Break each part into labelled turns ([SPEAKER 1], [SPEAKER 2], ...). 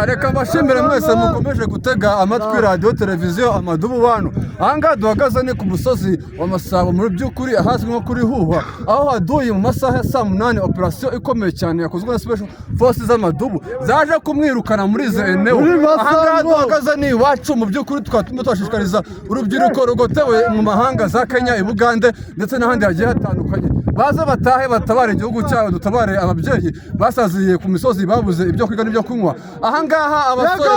[SPEAKER 1] Reka mbashimire mwese mukomeje gutega amatwi radio televiziyo amadubu bantu. Anga duhagaze ni ku musozi wa Masango muri byukuri ahazwi nko kuri Huhwa, aho haduye mu masaha ya 8 operation ikomeye cyane yakozwe na special forces z'amadubu zaje kumwirukana muri izo eneo. Anga duhagaze ni iwacu mu byukuri twatuma twashishikariza urubyiruko rugotewe mu mahanga za Kenya, i Bugande ndetse n'ahandi hagiye hatandukanye. Baza batahe batabare igihugu cyabo, dutabare ababyeyi basaziye ku misozi babuze ibyo kwiga n'ibyo kunywa. Ahangaha abasore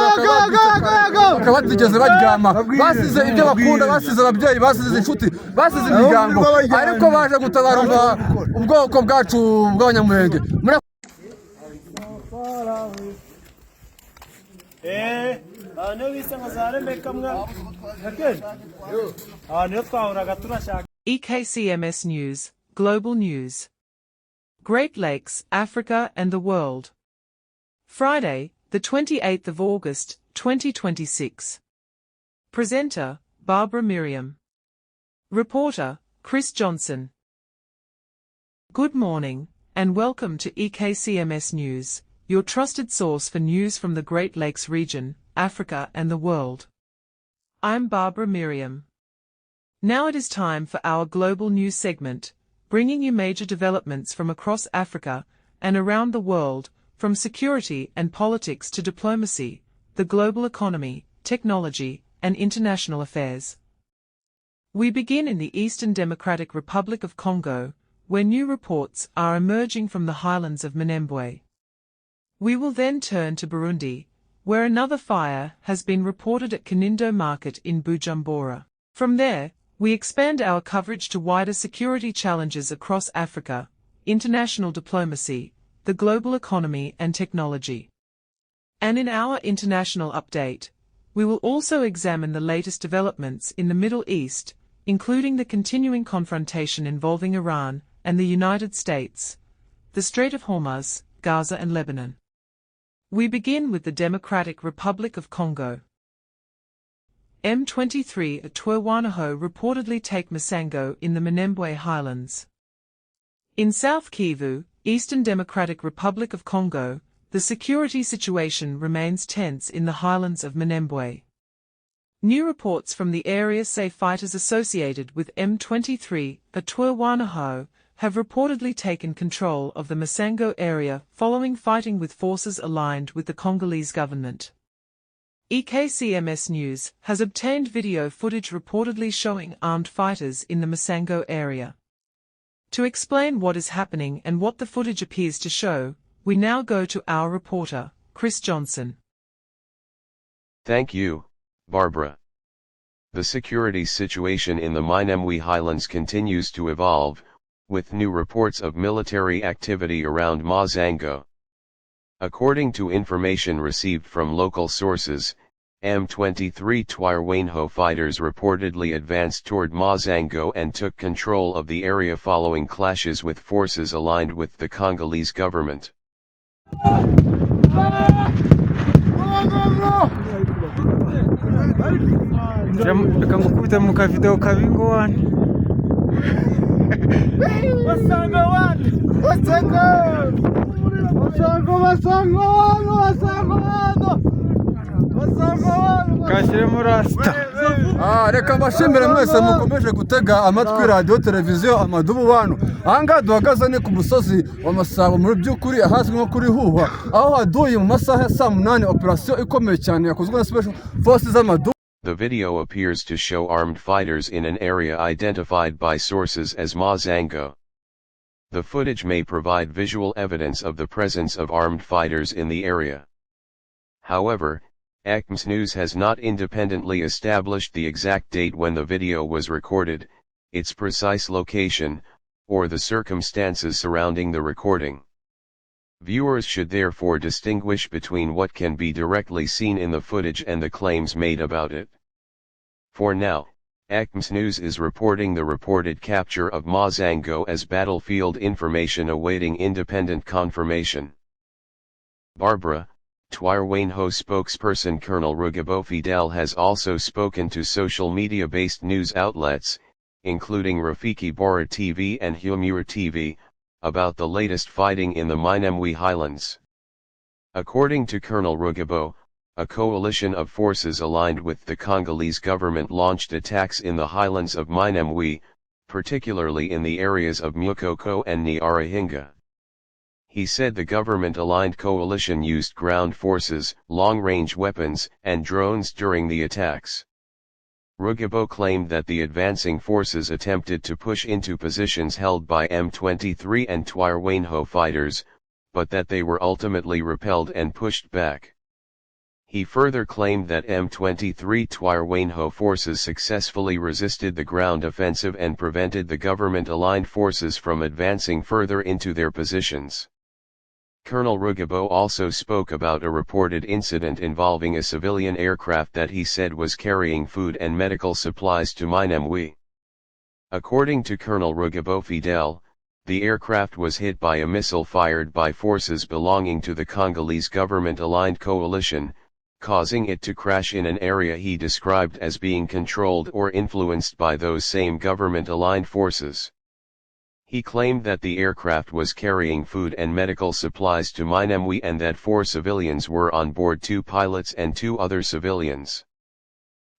[SPEAKER 1] bakabatigeze baryama, basize ibyo bakunda, basize ababyeyi, basize inshuti, basize imiryango, ariko baje gutabara ubwoko bwacu bw'abanyamurenge.
[SPEAKER 2] EKCMS-NEWS Global News. Great Lakes, Africa and the World. Friday, the 28th of August, 2026. Presenter, Barbra Miriam. Reporter, Chris Johnson. Good morning, and welcome to EKCMS News, your trusted source for news from the Great Lakes region, Africa and the world. I'm Barbra Miriam. Now it is time for our global news segment, bringing you major developments from across Africa and around the world, from security and politics to diplomacy, the global economy, technology, and international affairs. We begin in the Eastern Democratic Republic of Congo, where new reports are emerging from the highlands of Minembwe. We will then turn to Burundi, where another fire has been reported at Kinindo Market in Bujumbura. From there, we expand our coverage to wider security challenges across Africa, international diplomacy, the global economy and technology. And in our international update, we will also examine the latest developments in the Middle East, including the continuing confrontation involving Iran and the United States, the Strait of Hormuz, Gaza and Lebanon. We begin with the Democratic Republic of Congo. M23 at Twirwaneho reportedly take Masango in the Minembwe highlands. In South Kivu, Eastern Democratic Republic of Congo, the security situation remains tense in the highlands of Minembwe. New reports from the area say fighters associated with M23 at Twirwaneho have reportedly taken control of the Masango area following fighting with forces aligned with the Congolese government. EKCMS-NEWS has obtained video footage reportedly showing armed fighters in the Masango area. To explain what is happening and what the footage appears to show, we now go to our reporter, Chris Johnson.
[SPEAKER 3] Thank you, Barbara. The security situation in the Minembwe highlands continues to evolve, with new reports of military activity around Masango. According to information received from local sources, M23 Twirwaneho fighters reportedly advanced toward Masango and took control of the area following clashes with forces aligned with the Congolese government.
[SPEAKER 1] Reka mbashimire mwese mukomeje gutega amatwi radio televiziyo amadubu bantu. Anga duhagaze ni ku musozi wa Masango muri byukuri ahazwi nko kuri Huhwa, aho haduye mu masaha ya 8 operation ikomeye cyane yakozwe na special forces z'amadubu.
[SPEAKER 3] The video appears to show armed fighters in an area identified by sources as Masango. The footage may provide visual evidence of the presence of armed fighters in the area. However, EKCMS-NEWS has not independently established the exact date when the video was recorded, its precise location, or the circumstances surrounding the recording. Viewers should therefore distinguish between what can be directly seen in the footage and the claims made about it. For now, EKCMS-NEWS is reporting the reported capture of Masango as battlefield information awaiting independent confirmation. Barbra, Twirwaneho spokesperson Colonel Rugabo Fidel has also spoken to social media-based news outlets, including Rafiki Bora TV and Humura TV, about the latest fighting in the Minembwe highlands. According to Colonel Rugabo, a coalition of forces aligned with the Congolese government launched attacks in the highlands of Minembwe, particularly in the areas of Mukoko and Nyirahinga. He said the government-aligned coalition used ground forces, long-range weapons, and drones during the attacks. Rugabo claimed that the advancing forces attempted to push into positions held by M23 and Twirwaneho fighters, but that they were ultimately repelled and pushed back. He further claimed that M23 Twirwaneho forces successfully resisted the ground offensive and prevented the government-aligned forces from advancing further into their positions. Colonel Rugabo also spoke about a reported incident involving a civilian aircraft that he said was carrying food and medical supplies to Minembwe. According to Colonel Rugabo Fidel, the aircraft was hit by a missile fired by forces belonging to the Congolese government-aligned coalition, causing it to crash in an area he described as being controlled or influenced by those same government-aligned forces. He claimed that the aircraft was carrying food and medical supplies to Minembwe and that 4 civilians were on board, 2 pilots and 2 other civilians.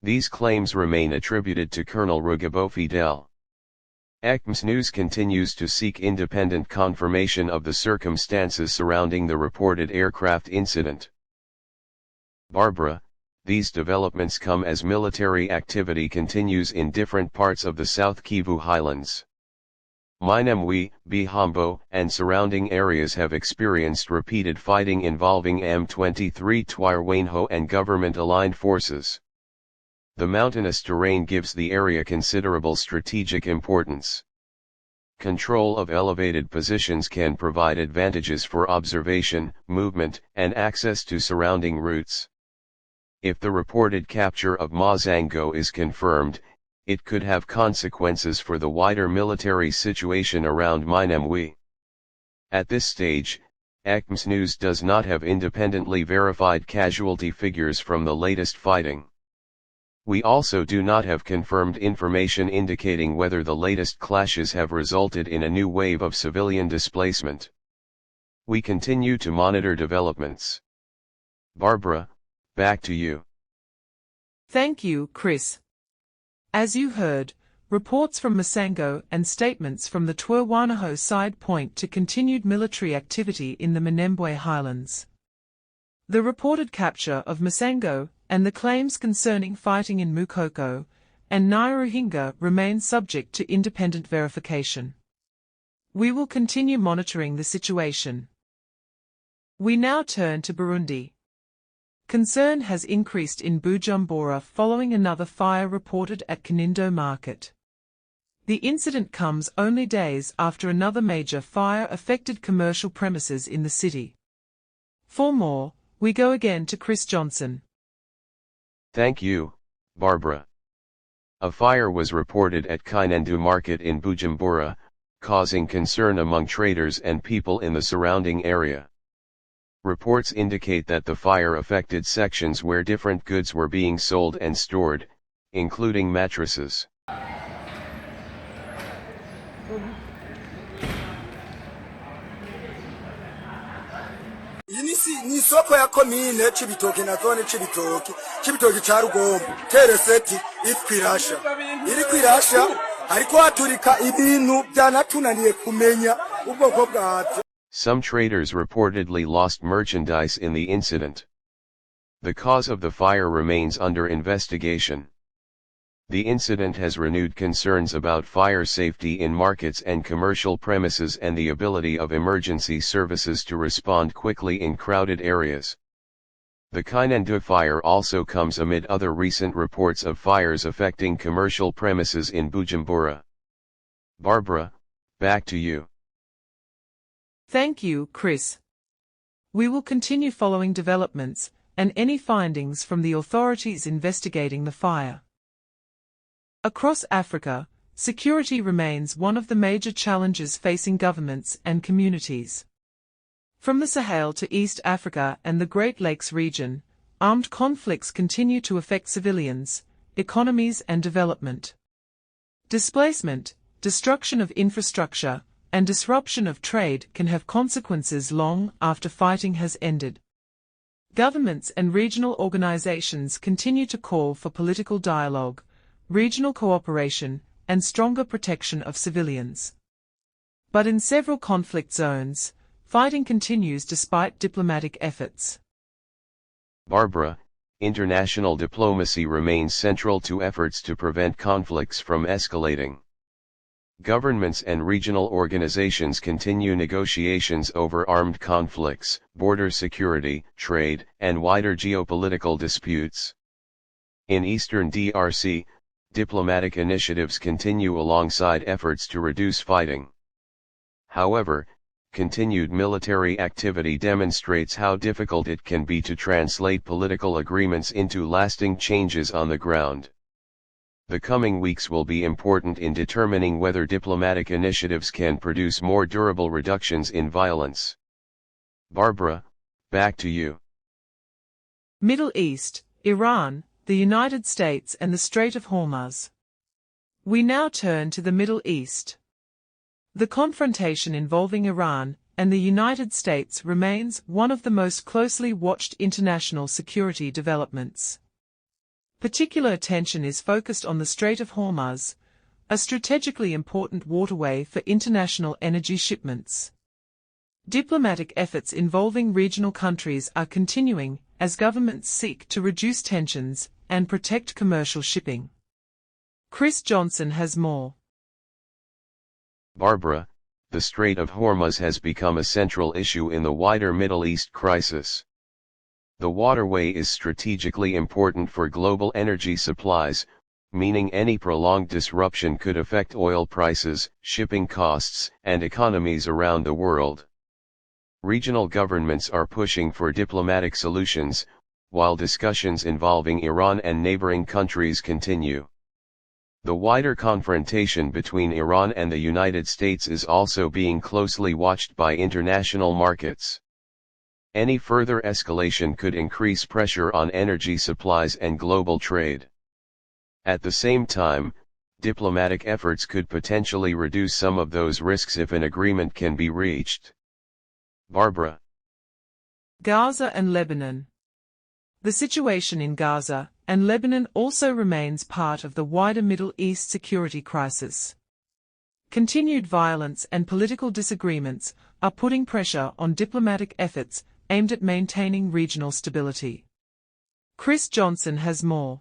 [SPEAKER 3] These claims remain attributed to Colonel Rugabo Fidel. EKCMS-NEWS continues to seek independent confirmation of the circumstances surrounding the reported aircraft incident. Barbra, these developments come as military activity continues in different parts of the South Kivu highlands. Minembwe, Bujumbura, and surrounding areas have experienced repeated fighting involving M23 Twirwaneho and government-aligned forces. The mountainous terrain gives the area considerable strategic importance. Control of elevated positions can provide advantages for observation, movement, and access to surrounding routes. If the reported capture of Masango is confirmed, it could have consequences for the wider military situation around Minembwe. At this stage, EKCMS-NEWS does not have independently verified casualty figures from the latest fighting. We also do not have confirmed information indicating whether the latest clashes have resulted in a new wave of civilian displacement. We continue to monitor developments. Barbra, back to you.
[SPEAKER 2] Thank you, Chris. As you heard, reports from Masango and statements from the Twirwaneho side point to continued military activity in the Minembwe highlands. The reported capture of Masango and the claims concerning fighting in Mukoko and Nyirahinga remain subject to independent verification. We will continue monitoring the situation. We now turn to Burundi. Concern has increased in Bujumbura following another fire reported at Kinindo Market. The incident comes only days after another major fire affected commercial premises in the city. For more, we go again to Chris Johnson.
[SPEAKER 3] Thank you, Barbra. A fire was reported at Kinindo Market in Bujumbura, causing concern among traders and people in the surrounding area. Reports indicate that the fire affected sections where different goods were being sold and stored, including mattresses.
[SPEAKER 4] Ni soko ya komine Cibitoke na zone Cibitoke ca Rugombo tereseti iri kwirasha ariko haturika ibintu byanatunaniye kumenya ubwoko bwavyo.
[SPEAKER 3] Some traders reportedly lost merchandise in the incident. The cause of the fire remains under investigation. The incident has renewed concerns about fire safety in markets and commercial premises and the ability of emergency services to respond quickly in crowded areas. The Kinindo fire also comes amid other recent reports of fires affecting commercial premises in Bujumbura. Barbra, back to you.
[SPEAKER 2] Thank you, Chris. We will continue following developments and any findings from the authorities investigating the fire. Across Africa, security remains one of the major challenges facing governments and communities. From the Sahel to East Africa and the Great Lakes region, armed conflicts continue to affect civilians, economies and development. Displacement, destruction of infrastructure, and disruption of trade can have consequences long after fighting has ended. Governments and regional organizations continue to call for political dialogue, regional cooperation, and stronger protection of civilians. But in several conflict zones, fighting continues despite diplomatic efforts.
[SPEAKER 3] Barbra, international diplomacy remains central to efforts to prevent conflicts from escalating. Governments and regional organizations continue negotiations over armed conflicts, border security, trade, and wider geopolitical disputes. In eastern DRC, diplomatic initiatives continue alongside efforts to reduce fighting. However, continued military activity demonstrates how difficult it can be to translate political agreements into lasting changes on the ground. The coming weeks will be important in determining whether diplomatic initiatives can produce more durable reductions in violence. Barbra, back to you.
[SPEAKER 2] Middle East, Iran, the United States and the Strait of Hormuz. We now turn to the Middle East. The confrontation involving Iran and the United States remains one of the most closely watched international security developments. Particular attention is focused on the Strait of Hormuz, a strategically important waterway for international energy shipments. Diplomatic efforts involving regional countries are continuing as governments seek to reduce tensions and protect commercial shipping. Chris Johnson has more.
[SPEAKER 3] Barbra, the Strait of Hormuz has become a central issue in the wider Middle East crisis. The waterway is strategically important for global energy supplies, meaning any prolonged disruption could affect oil prices, shipping costs, and economies around the world. Regional governments are pushing for diplomatic solutions, while discussions involving Iran and neighboring countries continue. The wider confrontation between Iran and the United States is also being closely watched by international markets. Any further escalation could increase pressure on energy supplies and global trade. At the same time, diplomatic efforts could potentially reduce some of those risks if an agreement can be reached. Barbra.
[SPEAKER 2] Gaza and Lebanon. The situation in Gaza and Lebanon also remains part of the wider Middle East security crisis. Continued violence and political disagreements are putting pressure on diplomatic efforts aimed at maintaining regional stability. Chris Johnson has more.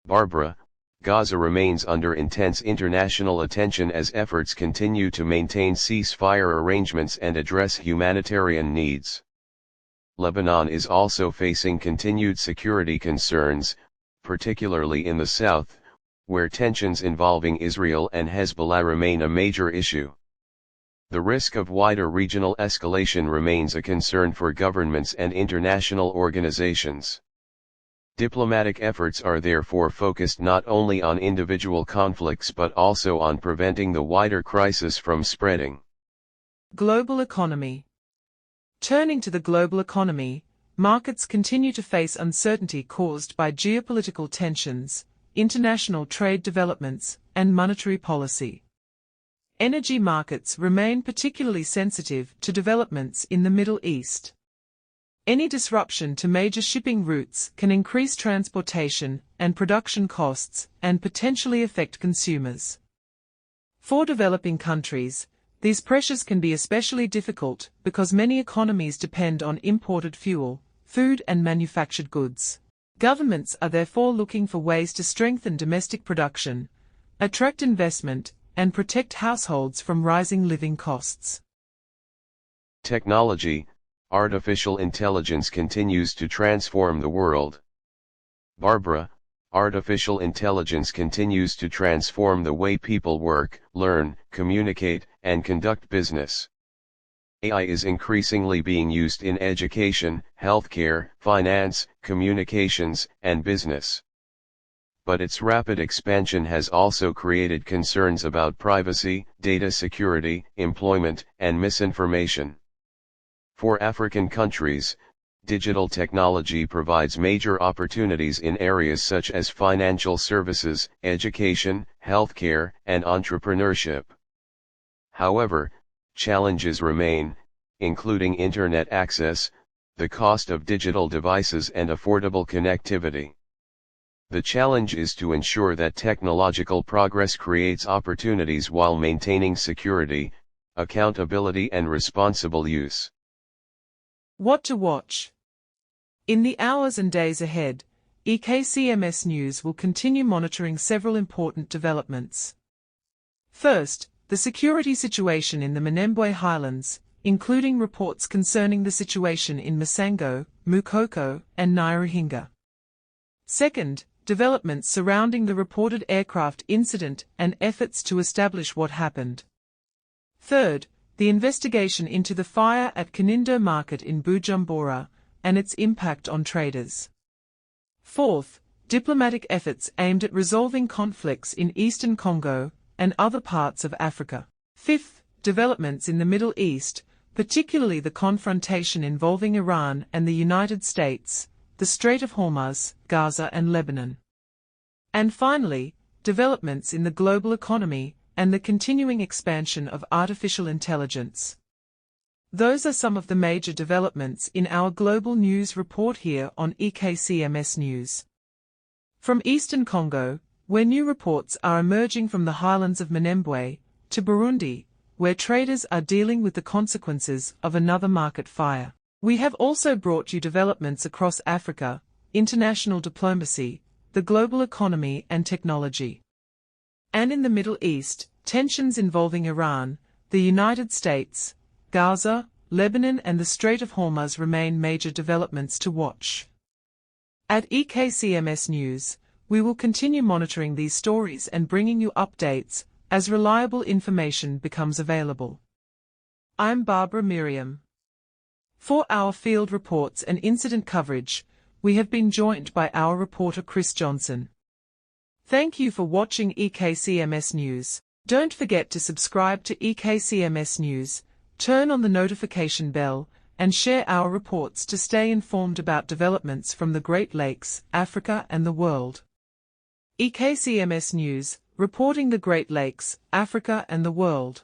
[SPEAKER 3] Barbra, Gaza remains under intense international attention as efforts continue to maintain ceasefire arrangements and address humanitarian needs. Lebanon is also facing continued security concerns, particularly in the south, where tensions involving Israel and Hezbollah remain a major issue. The risk of wider regional escalation remains a concern for governments and international organizations. Diplomatic efforts are therefore focused not only on individual conflicts but also on preventing the wider crisis from spreading.
[SPEAKER 2] Global economy. Turning to the global economy, markets continue to face uncertainty caused by geopolitical tensions, international trade developments, and monetary policy. Energy markets remain particularly sensitive to developments in the Middle East. Any disruption to major shipping routes can increase transportation and production costs and potentially affect consumers. For developing countries, these pressures can be especially difficult because many economies depend on imported fuel, food and manufactured goods. Governments are therefore looking for ways to strengthen domestic production, attract investment, and protect households from rising living costs.
[SPEAKER 3] Technology, artificial intelligence continues to transform the world. Barbra, artificial intelligence continues to transform the way people work, learn, communicate, and conduct business. AI is increasingly being used in education, healthcare, finance, communications, and business. But its rapid expansion has also created concerns about privacy, data security, employment, and misinformation. For African countries, digital technology provides major opportunities in areas such as financial services, education, healthcare, and entrepreneurship. However, challenges remain, including internet access, the cost of digital devices and affordable connectivity. The challenge is to ensure that technological progress creates opportunities while maintaining security, accountability and responsible use.
[SPEAKER 2] What to watch? In the hours and days ahead, EKCMS News will continue monitoring several important developments. First, the security situation in the Minembwe highlands, including reports concerning the situation in Masango, Mukoko, and Nyirahinga. Second, developments surrounding the reported aircraft incident and efforts to establish what happened. Third, the investigation into the fire at Kinindo Market in Bujumbura and its impact on traders. Fourth, diplomatic efforts aimed at resolving conflicts in eastern Congo and other parts of Africa. Fifth, developments in the Middle East, particularly the confrontation involving Iran and the United States, the Strait of Hormuz, Gaza and Lebanon. And finally, developments in the global economy and the continuing expansion of artificial intelligence. Those are some of the major developments in our global news report here on EKCMS News. From eastern Congo, where new reports are emerging from the highlands of Minembwe, to Burundi, where traders are dealing with the consequences of another market fire. We have also brought you developments across Africa, international diplomacy, the global economy and technology. And in the Middle East, tensions involving Iran, the United States, Gaza, Lebanon and the Strait of Hormuz remain major developments to watch. At EKCMS News, we will continue monitoring these stories and bringing you updates as reliable information becomes available. I'm Barbara Miriam. For our field reports and incident coverage, we have been joined by our reporter Chris Johnson. Thank you for watching EKCMS News. Don't forget to subscribe to EKCMS News, turn on the notification bell, and share our reports to stay informed about developments from the Great Lakes, Africa and the world. EKCMS News, reporting the Great Lakes, Africa and the world.